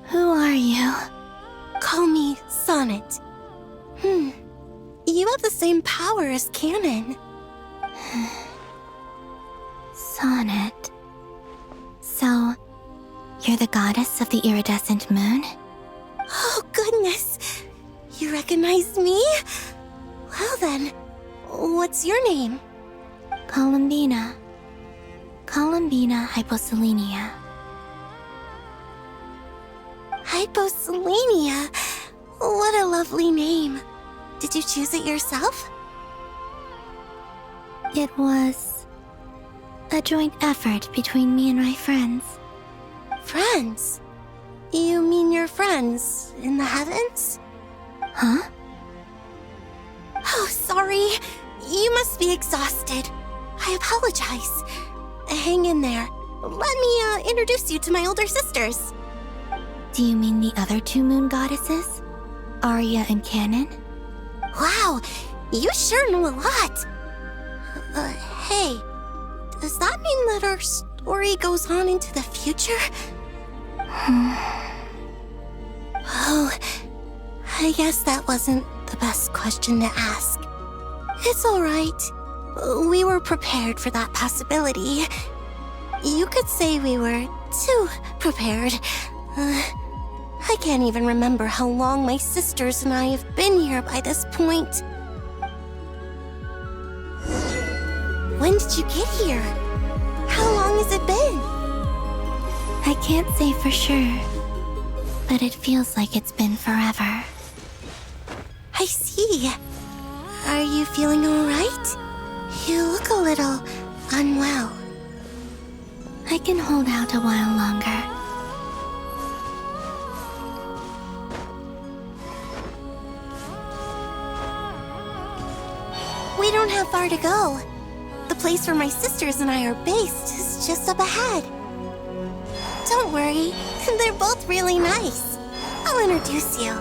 Who are you? Call me Sonnet. You have the same power as Canon. Sonnet. So, you're the goddess of the iridescent moon? Oh, goodness. You recognize me? Well then, what's your name? Columbina. Columbina Hyposelenia. Hyposelenia? What a lovely name. Did you choose it yourself? It was a joint effort between me and my friends. Friends? You mean your friends in the heavens? Huh? Oh, sorry. You must be exhausted. I apologize. Hang in there. Let me introduce you to my older sisters. Do you mean the other two moon goddesses? Arya and Canon? Wow, you sure know a lot. Hey, does that mean that our story goes on into the future? Oh, I guess that wasn't the best question to ask. It's alright. We were prepared for that possibility. You could say we were too prepared. I can't even remember how long my sisters and I have been here by this point. When did you get here? How long has it been? I can't say for sure, but it feels like it's been forever. I see. Are you feeling alright? You look a little unwell. I can hold out a while longer. We don't have far to go. The place where my sisters and I are based is just up ahead. Don't worry, they're both really nice. I'll introduce you.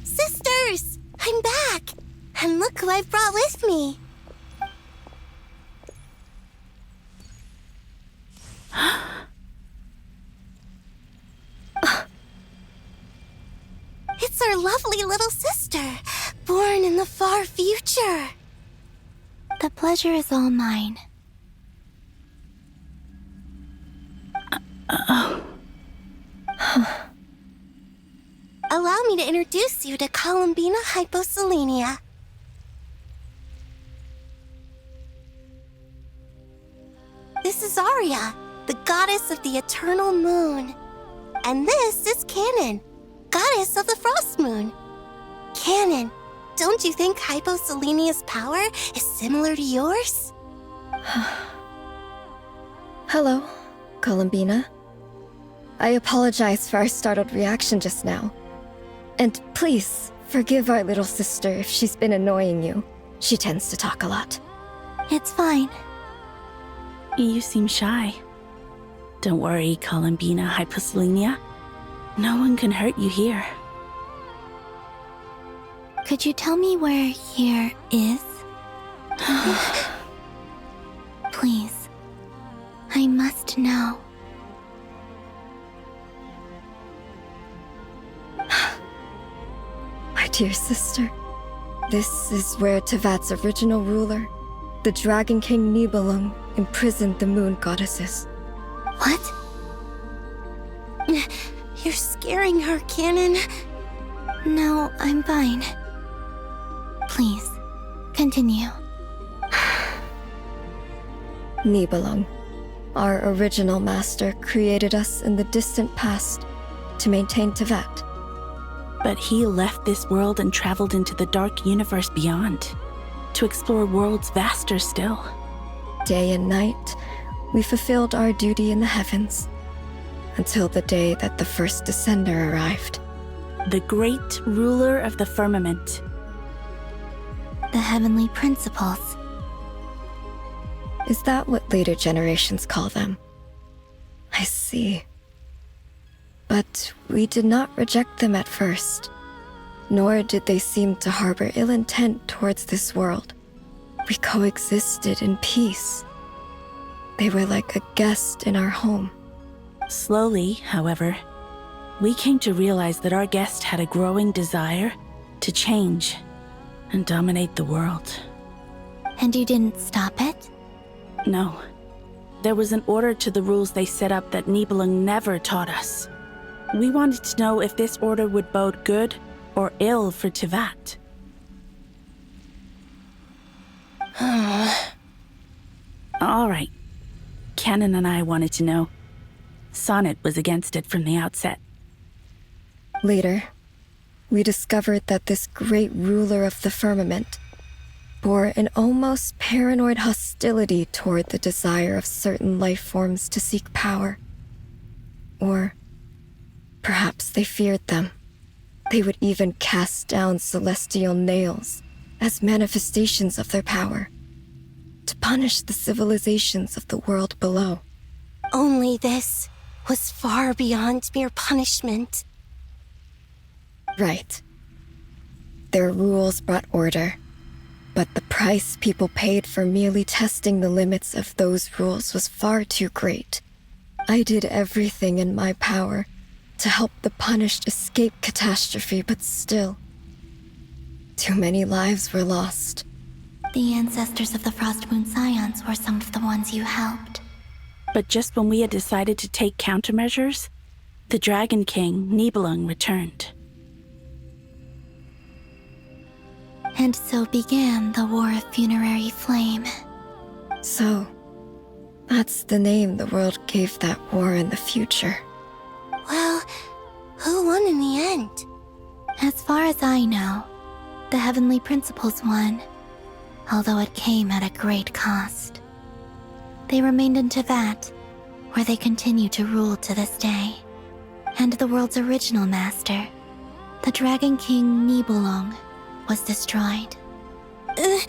Sisters! I'm back! And look who I've brought with me! It's our lovely little sister, born in the far future. The pleasure is all mine. Allow me to introduce you to Columbina Hyposelenia. This is Arya, the goddess of the eternal moon. And this is Canon, goddess of the frost moon. Canon, don't you think Hyposelenia's power is similar to yours? Hello, Columbina. I apologize for our startled reaction just now. And please, forgive our little sister if she's been annoying you. She tends to talk a lot. It's fine. You seem shy. Don't worry, Columbina Hyposelenia. No one can hurt you here. Could you tell me where here is? Please. I must know. My dear sister, this is where Tevat's original ruler, the Dragon King Nibelung, imprisoned the moon goddesses. What? You're scaring her, Canon. No, I'm fine. Please, continue. Nibelung, Our original master created us in the distant past to maintain Tevat. But he left this world and traveled into the dark universe beyond, to explore worlds vaster still. Day and night, we fulfilled our duty in the heavens, until the day that the first descender arrived. The great ruler of the firmament. The heavenly principles. Is that what later generations call them? I see. But we did not reject them at first, nor did they seem to harbor ill intent towards this world. We coexisted in peace. They were like a guest in our home. Slowly, however, we came to realize that our guest had a growing desire to change and dominate the world. And you didn't stop it? No. There was an order to the rules they set up that Nibelung never taught us. We wanted to know if this order would bode good or ill for Tevat. All right. Canon and I wanted to know. Sonnet was against it from the outset. Later, we discovered that this great ruler of the firmament bore an almost paranoid hostility toward the desire of certain life forms to seek power. Or perhaps they feared them. They would even cast down celestial nails as manifestations of their power, to punish the civilizations of the world below. Only this was far beyond mere punishment. Right. Their rules brought order, but the price people paid for merely testing the limits of those rules was far too great. I did everything in my power to help the punished escape catastrophe, but still, too many lives were lost. The ancestors of the Frost Moon Scions were some of the ones you helped. But just when we had decided to take countermeasures, the Dragon King, Nibelung, returned. And so began the War of Funerary Flame. So, that's the name the world gave that war in the future. Well, who won in the end? As far as I know, the Heavenly Principles won, although it came at a great cost. They remained in Tevat, where they continue to rule to this day. And the world's original master, the Dragon King Nibelung, was destroyed. And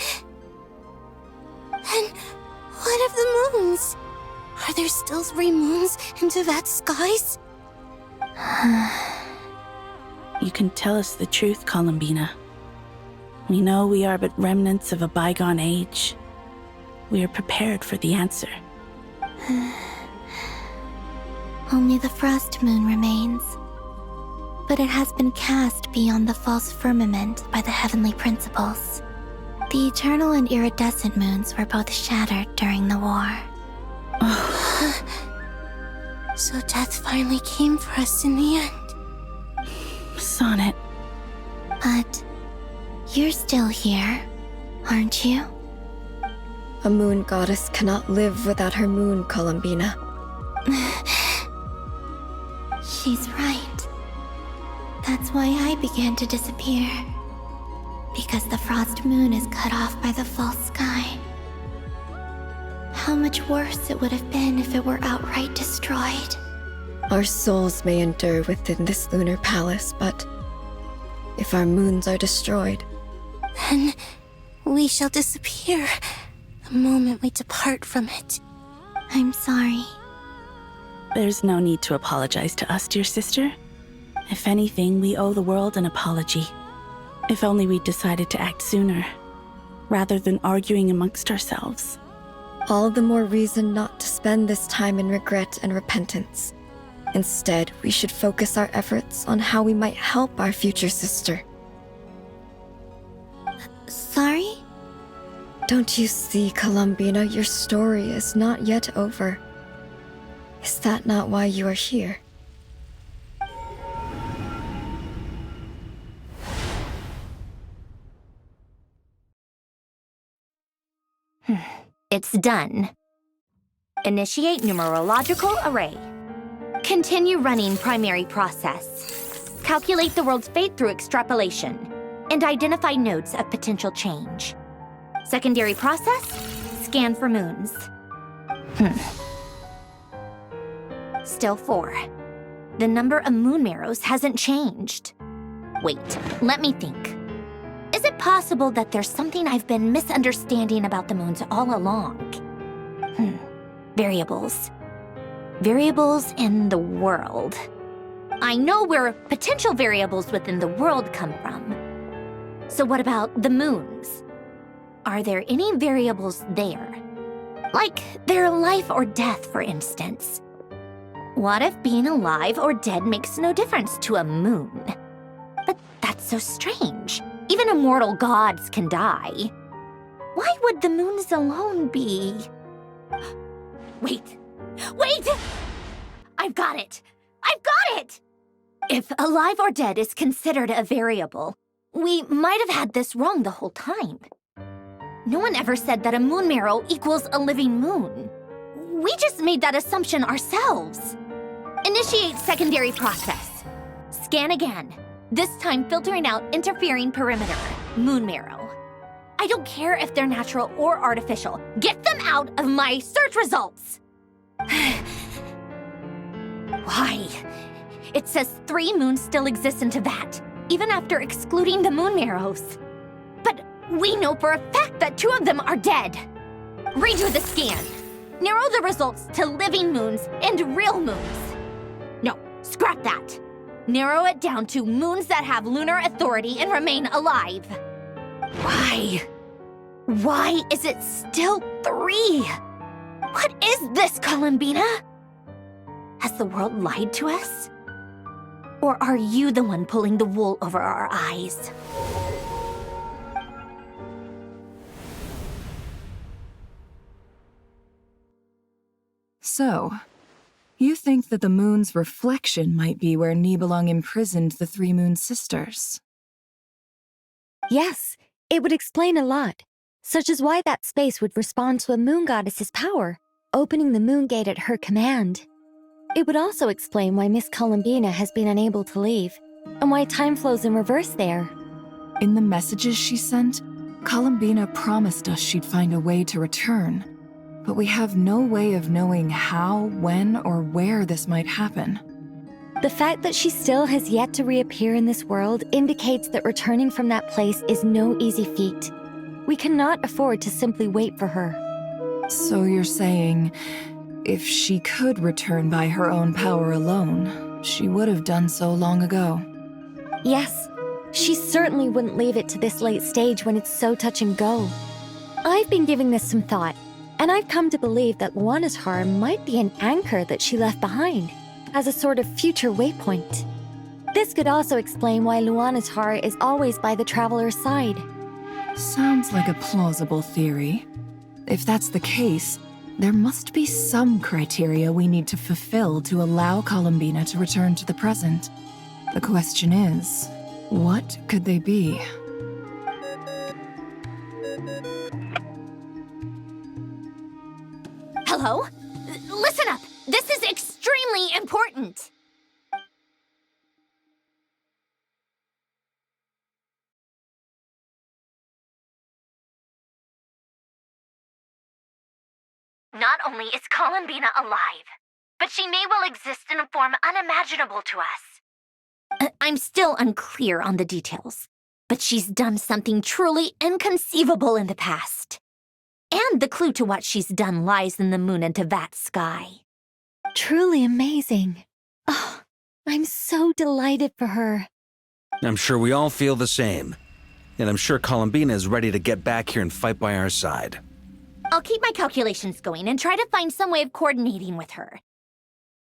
what of the moons? Are there still 3 moons in Tevat's skies? You can tell us the truth, Columbina. We know we are but remnants of a bygone age. We are prepared for the answer. Only the Frost Moon remains. But it has been cast beyond the false firmament by the Heavenly Principles. The eternal and iridescent moons were both shattered during the war. So death finally came for us in the end. Sonnet. But you're still here, aren't you? A moon goddess cannot live without her moon, Columbina. She's right. That's why I began to disappear. Because the Frost Moon is cut off by the false sky. How much worse it would have been if it were outright destroyed. Our souls may endure within this lunar palace, but if our moons are destroyed, Then we shall disappear the moment we depart from it. I'm sorry. There's no need to apologize to us, dear sister. If anything, we owe the world an apology. If only we'd decided to act sooner, rather than arguing amongst ourselves. all the more reason not to spend this time in regret and repentance. Instead, we should focus our efforts on how we might help our future sister. Sorry? Don't you see, Columbina, your story is not yet over. Is that not why you are here? It's done. Initiate numerological array. Continue running primary process. Calculate the world's fate through extrapolation. And identify nodes of potential change. Secondary process, scan for moons. Still 4. The number of moon marrows hasn't changed. Wait, let me think. Is it possible that there's something I've been misunderstanding about the moons all along? Variables. Variables in the world. I know where potential variables within the world come from. So what about the moons? Are there any variables there? Like their life or death, for instance. What if being alive or dead makes no difference to a moon? But that's so strange. Even immortal gods can die. Why would the moons alone be? Wait! I've got it! If alive or dead is considered a variable, we might have had this wrong the whole time. No one ever said that a moon marrow equals a living moon. We just made that assumption ourselves. Initiate secondary process. Scan again. This time filtering out interfering perimeter, moon marrow. I don't care if they're natural or artificial. Get them out of my search results! Why? It says 3 moons still exist in Teyvat, even after excluding the moon marrows. But we know for a fact that 2 of them are dead. Redo the scan. Narrow the results to living moons and real moons. No, scrap that. Narrow it down to moons that have lunar authority and remain alive. Why? Why is it still 3? What is this, Columbina? Has the world lied to us? Or are you the one pulling the wool over our eyes? So, you think that the moon's reflection might be where Nibelung imprisoned the 3 moon sisters? Yes, it would explain a lot, such as why that space would respond to a moon goddess's power, opening the moon gate at her command. It would also explain why Miss Columbina has been unable to leave, and why time flows in reverse there. In the messages she sent, Columbina promised us she'd find a way to return, but we have no way of knowing how, when, or where this might happen. The fact that she still has yet to reappear in this world indicates that returning from that place is no easy feat. We cannot afford to simply wait for her. So you're saying, if she could return by her own power alone, she would have done so long ago. Yes, she certainly wouldn't leave it to this late stage when it's so touch and go. I've been giving this some thought, and I've come to believe that Luna4 might be an anchor that she left behind, as a sort of future waypoint. This could also explain why Luna4 is always by the traveler's side. Sounds like a plausible theory. If that's the case, there must be some criteria we need to fulfill to allow Columbina to return to the present. The question is, what could they be? Hello? Listen up! This is extremely important! Not only is Columbina alive, but she may well exist in a form unimaginable to us. I'm still unclear on the details, but she's done something truly inconceivable in the past. And the clue to what she's done lies in the moon and Teyvat sky. Truly amazing. Oh, I'm so delighted for her. I'm sure we all feel the same. And I'm sure Columbina is ready to get back here and fight by our side. I'll keep my calculations going and try to find some way of coordinating with her.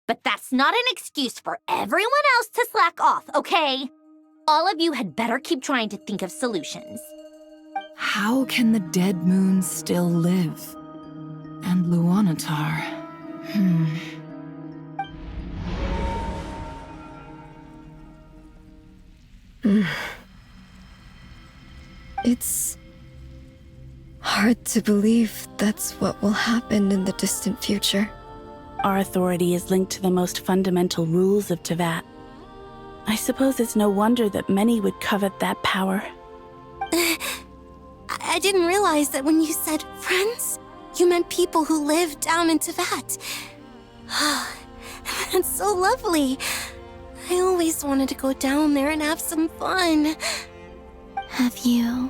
But that's not an excuse for everyone else to slack off, okay? All of you had better keep trying to think of solutions. How can the dead moon still live? And Luna4? It's Hard to believe that's what will happen in the distant future. Our authority is linked to the most fundamental rules of Teyvat. I suppose it's no wonder that many would covet that power. I didn't realize that when you said friends, you meant people who live down in Teyvat. That's so lovely. I always wanted to go down there and have some fun. Have you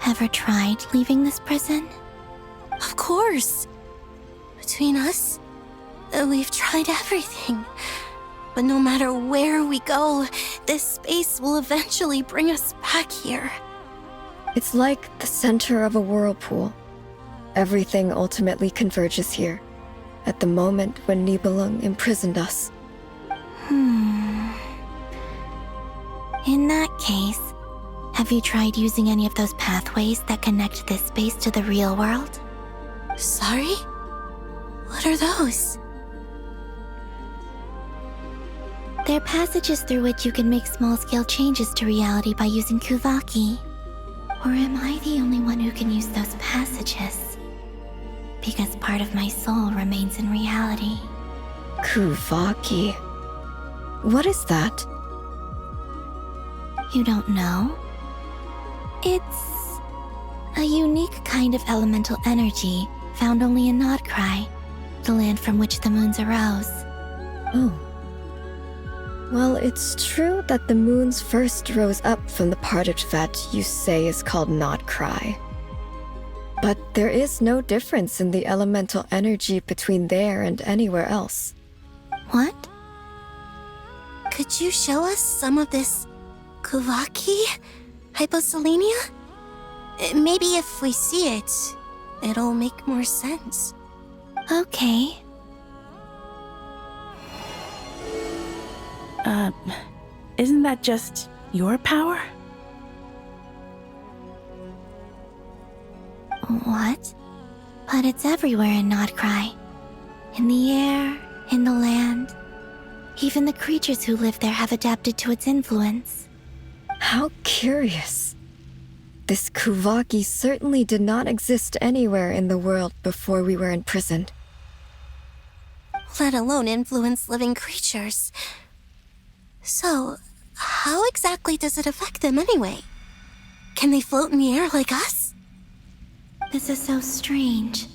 ever tried leaving this prison? Of course. Between us, we've tried everything. But no matter where we go, this space will eventually bring us back here. It's like the center of a whirlpool. Everything ultimately converges here, at the moment when Nibelung imprisoned us. In that case, have you tried using any of those pathways that connect this space to the real world? Sorry? What are those? They're passages through which you can make small-scale changes to reality by using Kuvaki. Or am I the only one who can use those passages? Because part of my soul remains in reality. Kuvaki. What is that? You don't know? It's a unique kind of elemental energy found only in Nodcry, the land from which the moons arose. Oh. Well, it's true that the moons first rose up from the part of Teyvat you say is called Nodcry. But there is no difference in the elemental energy between there and anywhere else. What? Could you show us some of this Kuvaki? Hyposelenia? Maybe if we see it, it'll make more sense. Okay. Isn't that just your power? What? But it's everywhere in Nodcry. In the air, in the land. Even the creatures who live there have adapted to its influence. How curious. This Kuvaki certainly did not exist anywhere in the world before we were imprisoned. Let alone influence living creatures. So, how exactly does it affect them anyway? Can they float in the air like us? This is so strange.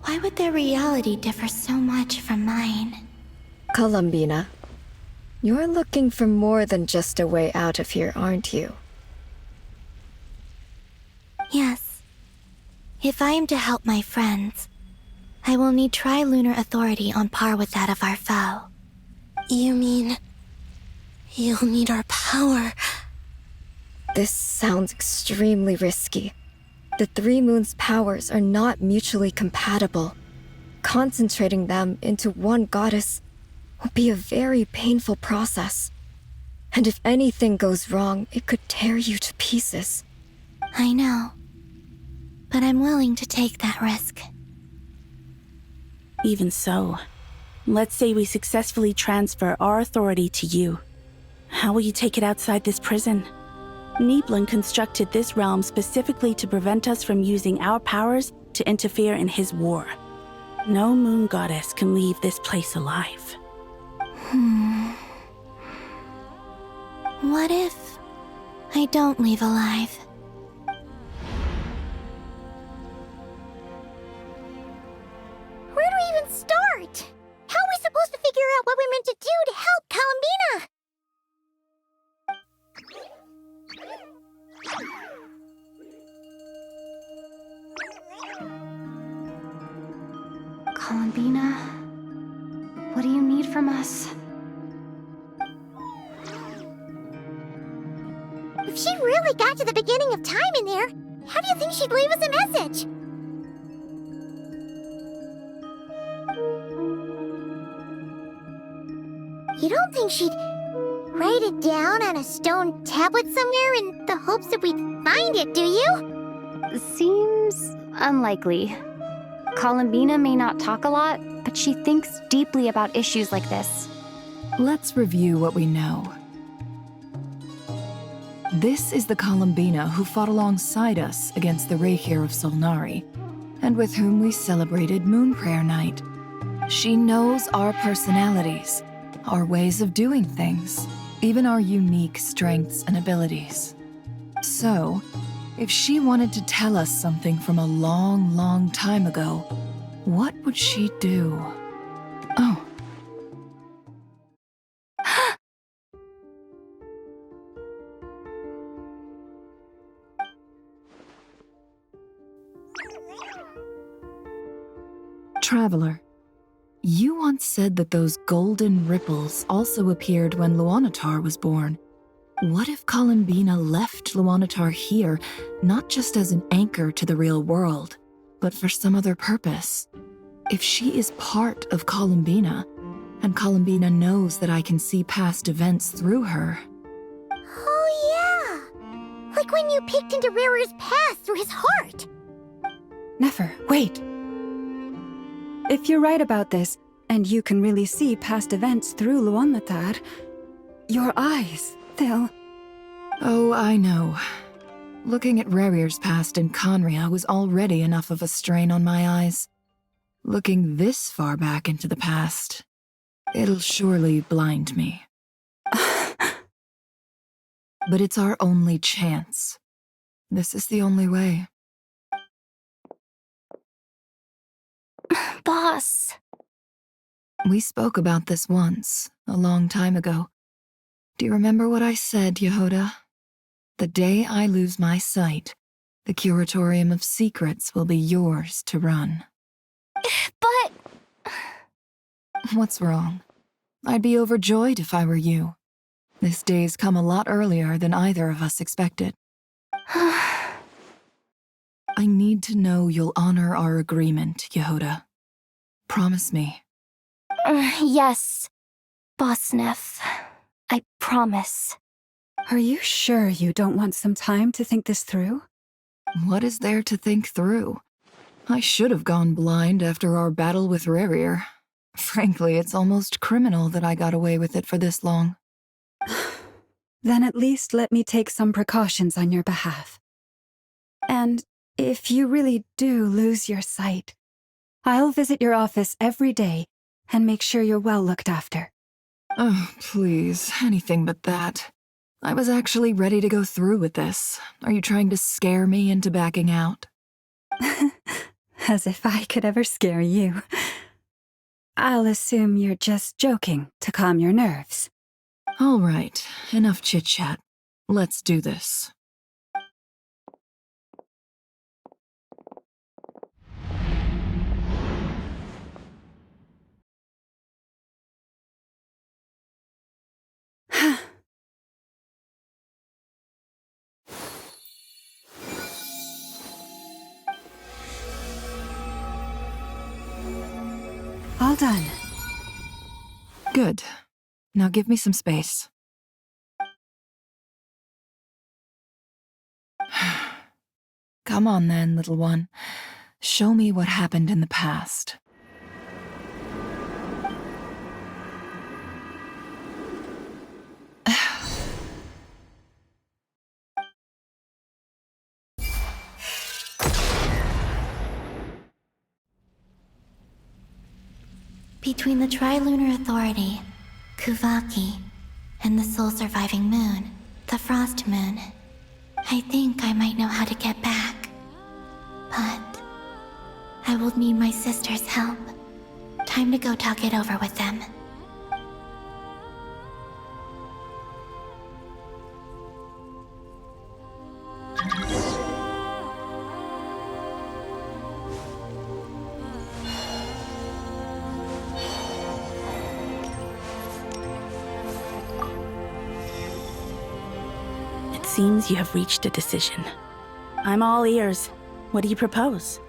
Why would their reality differ so much from mine? Columbina, you're looking for more than just a way out of here, aren't you? Yes. If I am to help my friends, I will need tri-lunar authority on par with that of our foe. You mean... you'll need our power? This sounds extremely risky. The three moons' powers are not mutually compatible. Concentrating them into one goddess will be a very painful process. And if anything goes wrong, it could tear you to pieces. I know. But I'm willing to take that risk. Even so, let's say we successfully transfer our authority to you. How will you take it outside this prison? Nibelung constructed this realm specifically to prevent us from using our powers to interfere in his war. No moon goddess can leave this place alive. What if I don't leave alive? Where do we even start? How are we supposed to figure out what we're meant to do to help Columbina? Columbina, what do you need from us? If she really got to the beginning of time in there, how do you think she'd leave us a message? You don't think she'd write it down on a stone tablet somewhere in the hopes that we'd find it, do you? Seems unlikely. Columbina may not talk a lot, but she thinks deeply about issues like this. Let's review what we know. This is the Columbina who fought alongside us against the Reykir of Solnari, and with whom we celebrated Moon Prayer Night. She knows our personalities, our ways of doing things, even our unique strengths and abilities. So, if she wanted to tell us something from a long, long time ago, what would she do? Oh. Traveler, you once said that those golden ripples also appeared when Luna4 was born. What if Columbina left Luna4 here, not just as an anchor to the real world, but for some other purpose? If she is part of Columbina, and Columbina knows that I can see past events through her. Oh yeah! Like when you peeked into Rarer's past through his heart! Nefer, wait! If you're right about this, and you can really see past events through Luna4, your eyes, they'll... Oh, I know. Looking at Rerir's past in Conria was already enough of a strain on my eyes. Looking this far back into the past, it'll surely blind me. But it's our only chance. This is the only way. Boss. We spoke about this once, a long time ago. Do you remember what I said, Yehoda? The day I lose my sight, the Curatorium of Secrets will be yours to run. But... What's wrong? I'd be overjoyed if I were you. This day's come a lot earlier than either of us expected. I need to know you'll honor our agreement, Yehoda. Promise me. Yes, Boss Neff. I promise. Are you sure you don't want some time to think this through? What is there to think through? I should have gone blind after our battle with Rerir. Frankly, it's almost criminal that I got away with it for this long. Then at least let me take some precautions on your behalf. And if you really do lose your sight, I'll visit your office every day and make sure you're well looked after. Oh, please, anything but that. I was actually ready to go through with this. Are you trying to scare me into backing out? As if I could ever scare you. I'll assume you're just joking to calm your nerves. All right, enough chit-chat. Let's do this. All done. Good. Now give me some space. Come on then, little one. Show me what happened in the past. Between the Trilunar Authority, Kuvaki, and the sole-surviving moon, the Frost Moon, I think I might know how to get back. But I will need my sister's help. Time to go talk it over with them. Seems you have reached a decision. I'm all ears. What do you propose?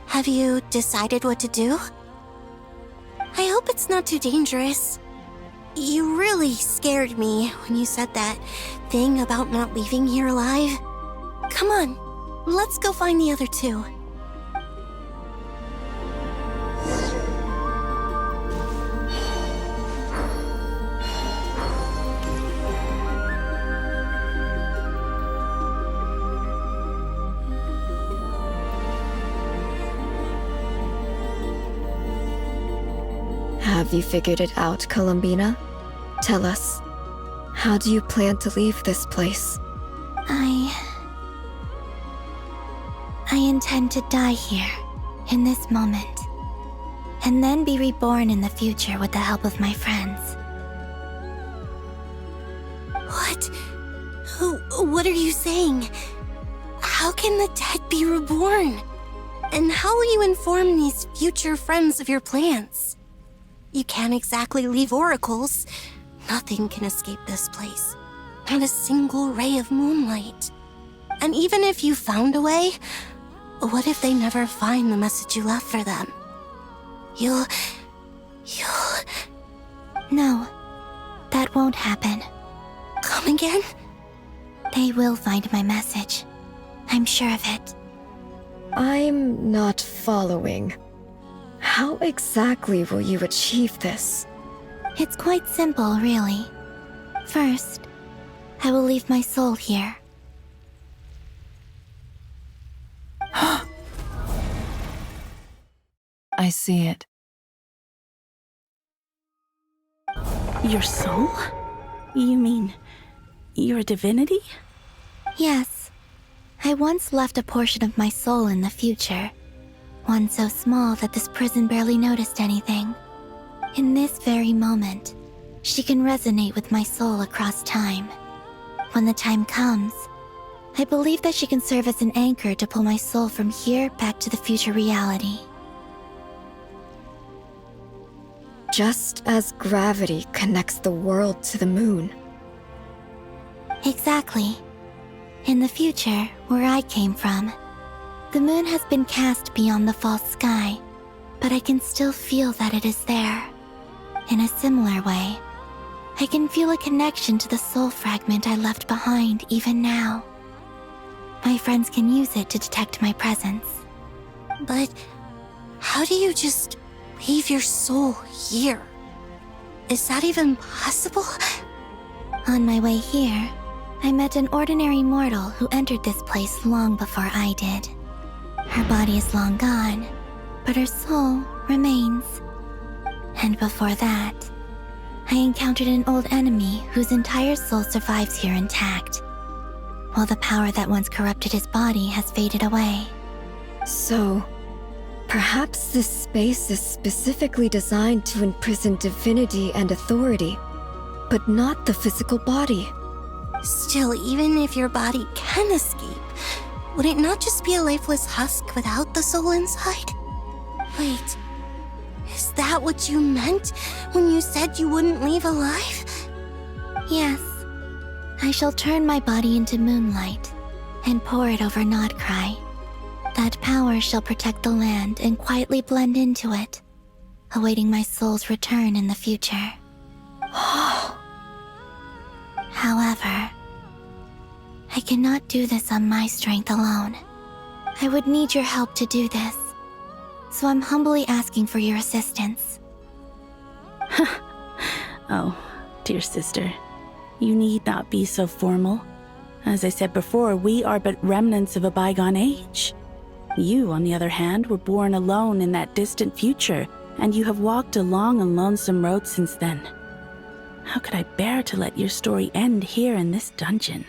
Have you decided what to do? I hope it's not too dangerous. You really scared me when you said that thing about not leaving here alive. Come on, let's go find the other two. Have you figured it out, Columbina? Tell us, how do you plan to leave this place? I intend to die here, in this moment, and then be reborn in the future with the help of my friends. What? What are you saying? How can the dead be reborn? And how will you inform these future friends of your plans? You can't exactly leave oracles. Nothing can escape this place. Not a single ray of moonlight. And even if you found a way, what if they never find the message you left for them? You'll... No, that won't happen. Come again? They will find my message. I'm sure of it. I'm not following. How exactly will you achieve this? It's quite simple, really. First, I will leave my soul here. I see it. Your soul? You mean your divinity? Yes. I once left a portion of my soul in the future. One so small that this prison barely noticed anything. In this very moment, she can resonate with my soul across time. When the time comes, I believe that she can serve as an anchor to pull my soul from here back to the future reality. Just as gravity connects the world to the moon. Exactly. In the future, where I came from, the moon has been cast beyond the false sky, but I can still feel that it is there. In a similar way, I can feel a connection to the soul fragment I left behind even now. My friends can use it to detect my presence. But how do you just leave your soul here? Is that even possible? On my way here, I met an ordinary mortal who entered this place long before I did. Her body is long gone, but her soul remains. And before that, I encountered an old enemy whose entire soul survives here intact, while the power that once corrupted his body has faded away. So, perhaps this space is specifically designed to imprison divinity and authority, but not the physical body. Still, even if your body can escape, would it not just be a lifeless husk without the soul inside? Wait, is that what you meant when you said you wouldn't leave alive? Yes, I shall turn my body into moonlight and pour it over Nodcry. That power shall protect the land and quietly blend into it, awaiting my soul's return in the future. However, I cannot do this on my strength alone. I would need your help to do this, so I'm humbly asking for your assistance. Oh, dear sister, you need not be so formal. As I said before, we are but remnants of a bygone age. You, on the other hand, were born alone in that distant future, and you have walked a long and lonesome road since then. How could I bear to let your story end here in this dungeon?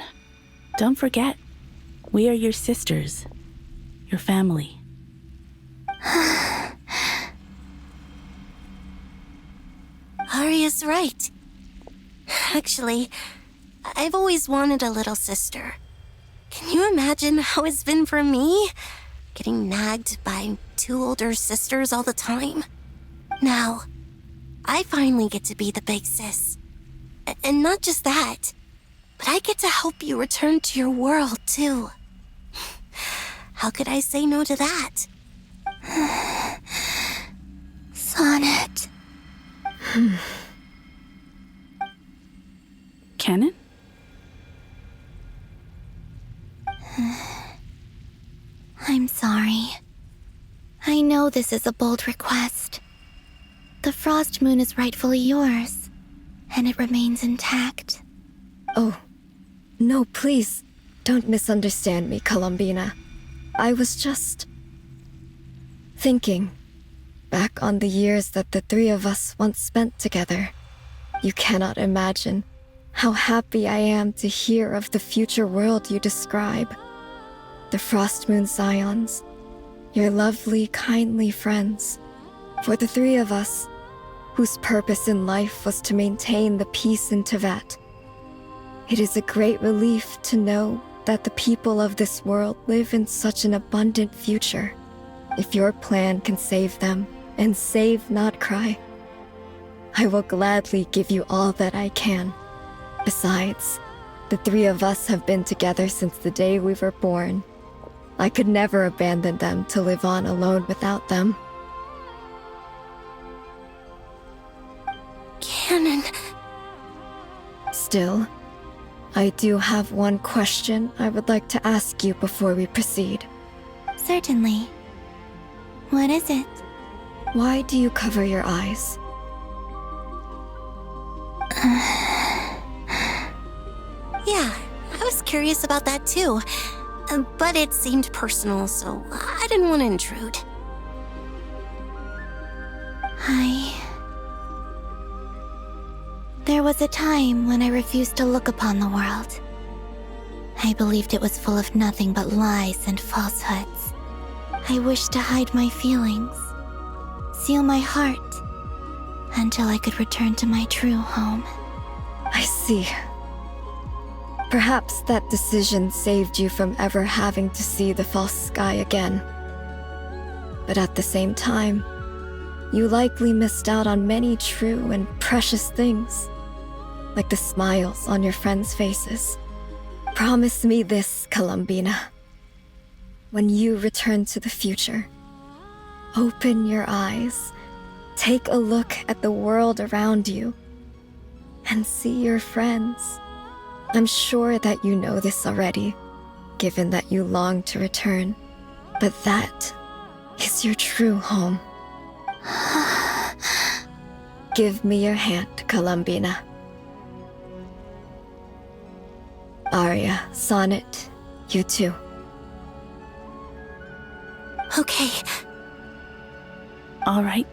Don't forget, we are your sisters, your family. Arya's right. Actually, I've always wanted a little sister. Can you imagine how it's been for me? Getting nagged by two older sisters all the time. Now, I finally get to be the big sis. And not just that, but I get to help you return to your world, too. How could I say no to that? Sonnet. Canon? sorry. I know this is a bold request. The Frost Moon is rightfully yours, and it remains intact. Oh, no, please, don't misunderstand me, Columbina. I was just thinking back on the years that the three of us once spent together. You cannot imagine how happy I am to hear of the future world you describe. The Frost Moon Scions, your lovely, kindly friends. For the three of us, whose purpose in life was to maintain the peace in Teyvat, it is a great relief to know that the people of this world live in such an abundant future. If your plan can save them, and save not cry, I will gladly give you all that I can. Besides, the three of us have been together since the day we were born. I could never abandon them to live on alone without them. Canon. Still, I do have one question I would like to ask you before we proceed. Certainly. What is it? Why do you cover your eyes? Yeah, I was curious about that too. But it seemed personal, so I didn't want to intrude. There was a time when I refused to look upon the world. I believed it was full of nothing but lies and falsehoods. I wished to hide my feelings, seal my heart, until I could return to my true home. I see. Perhaps that decision saved you from ever having to see the false sky again. But at the same time, you likely missed out on many true and precious things, like the smiles on your friends' faces. Promise me this, Columbina. When you return to the future, open your eyes, take a look at the world around you, and see your friends. I'm sure that you know this already, given that you long to return, but that is your true home. Give me your hand, Columbina. Arya, Sonnet, you too. Okay. All right.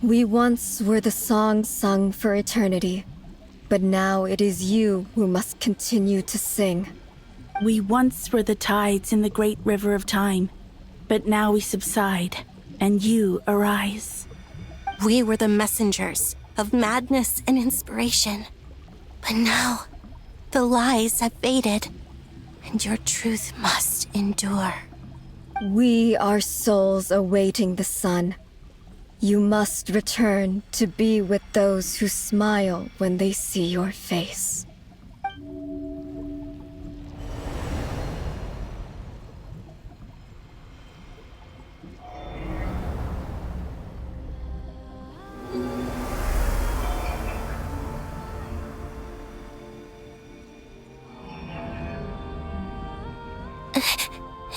We once were the song sung for eternity, but now it is you who must continue to sing. We once were the tides in the great river of time, but now we subside, and you arise. We were the messengers of madness and inspiration. But now, the lies have faded, and your truth must endure. We are souls awaiting the sun. You must return to be with those who smile when they see your face.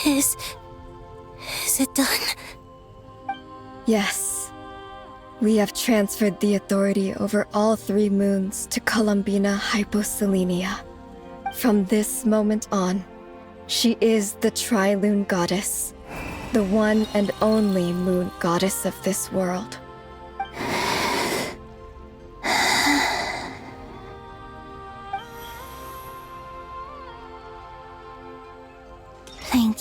Is it done? Yes. We have transferred the authority over all 3 moons to Columbina Hyposelenia. From this moment on, she is the Tri-Lune Goddess, the one and only moon goddess of this world. Thank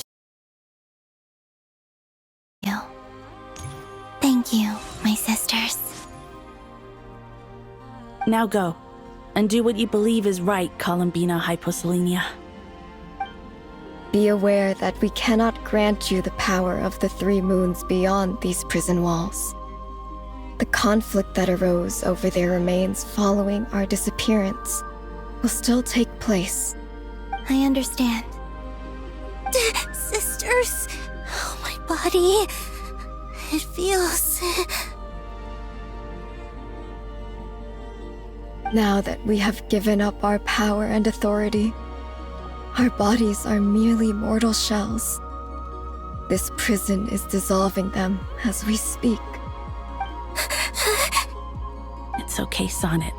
you. Thank you, my sisters. Now go, and do what you believe is right, Columbina Hyposelenia. Be aware that we cannot grant you the power of the 3 moons beyond these prison walls. The conflict that arose over their remains following our disappearance will still take place. I understand. Sisters, oh, my body. It feels... Now that we have given up our power and authority, our bodies are merely mortal shells. This prison is dissolving them as we speak. It's okay, Sonnet.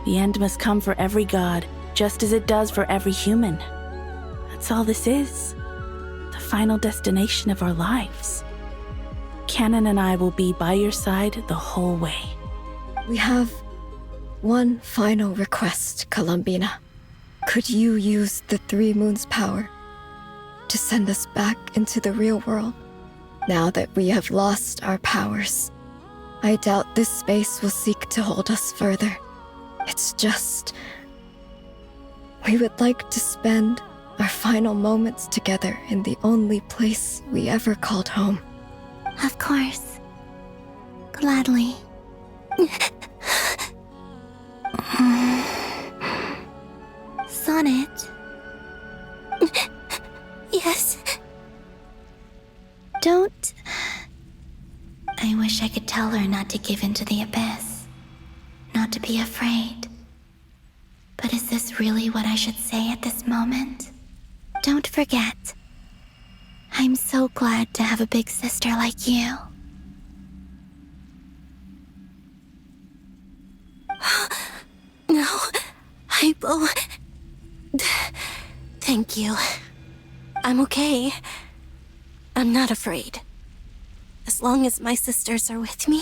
The end must come for every god, just as it does for every human. That's all this is. The final destination of our lives. Canon and I will be by your side the whole way. We have one final request, Columbina. Could you use the 3 moons' power to send us back into the real world? Now that we have lost our powers, I doubt this space will seek to hold us further. It's just... we would like to spend our final moments together in the only place we ever called home. Of course. Gladly. Sonnet. Yes? Don't... I wish I could tell her not to give in to the abyss. Not to be afraid. But is this really what I should say at this moment? Don't forget. I'm so glad to have a big sister like you. No, Hypo. Thank you. I'm okay. I'm not afraid. As long as my sisters are with me,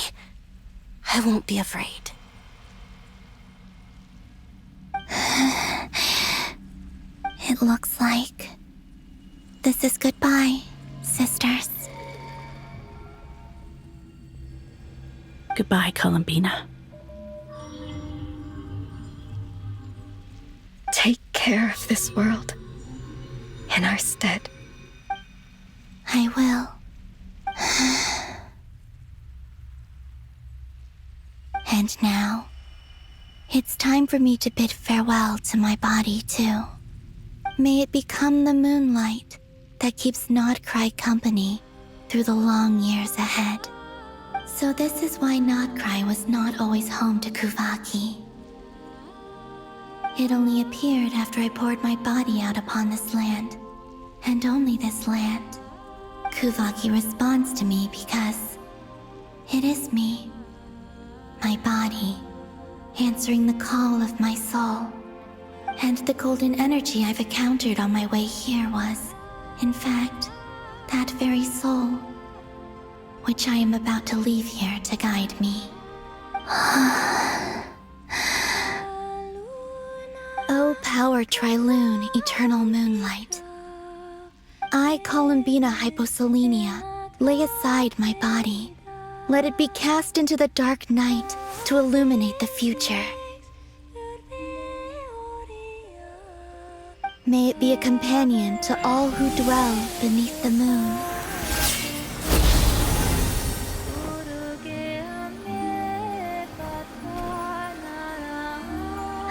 I won't be afraid. It looks like this is goodbye, sisters. Goodbye, Columbina. Take care of this world in our stead. I will. And now, it's time for me to bid farewell to my body, too. May it become the moonlight that keeps Nodcry company through the long years ahead. So this is why Nodcry was not always home to Kuvaki. It only appeared after I poured my body out upon this land, and only this land. Kuvaki responds to me because it is me, my body, answering the call of my soul. And the golden energy I've encountered on my way here was, in fact, that very soul, which I am about to leave here to guide me. O power Trilune, eternal moonlight. I, Columbina Hyposelenia, lay aside my body. Let it be cast into the dark night to illuminate the future. May it be a companion to all who dwell beneath the moon.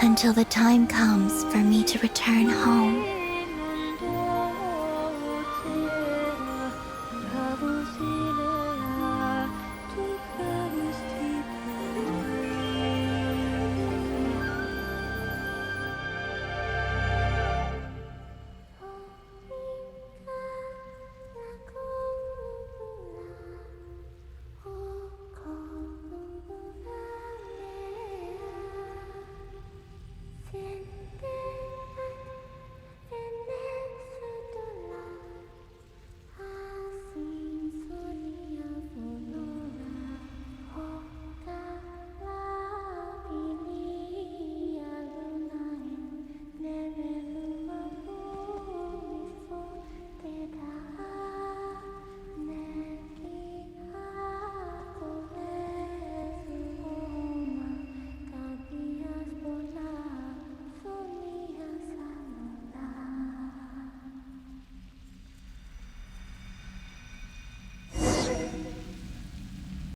Until the time comes for me to return home.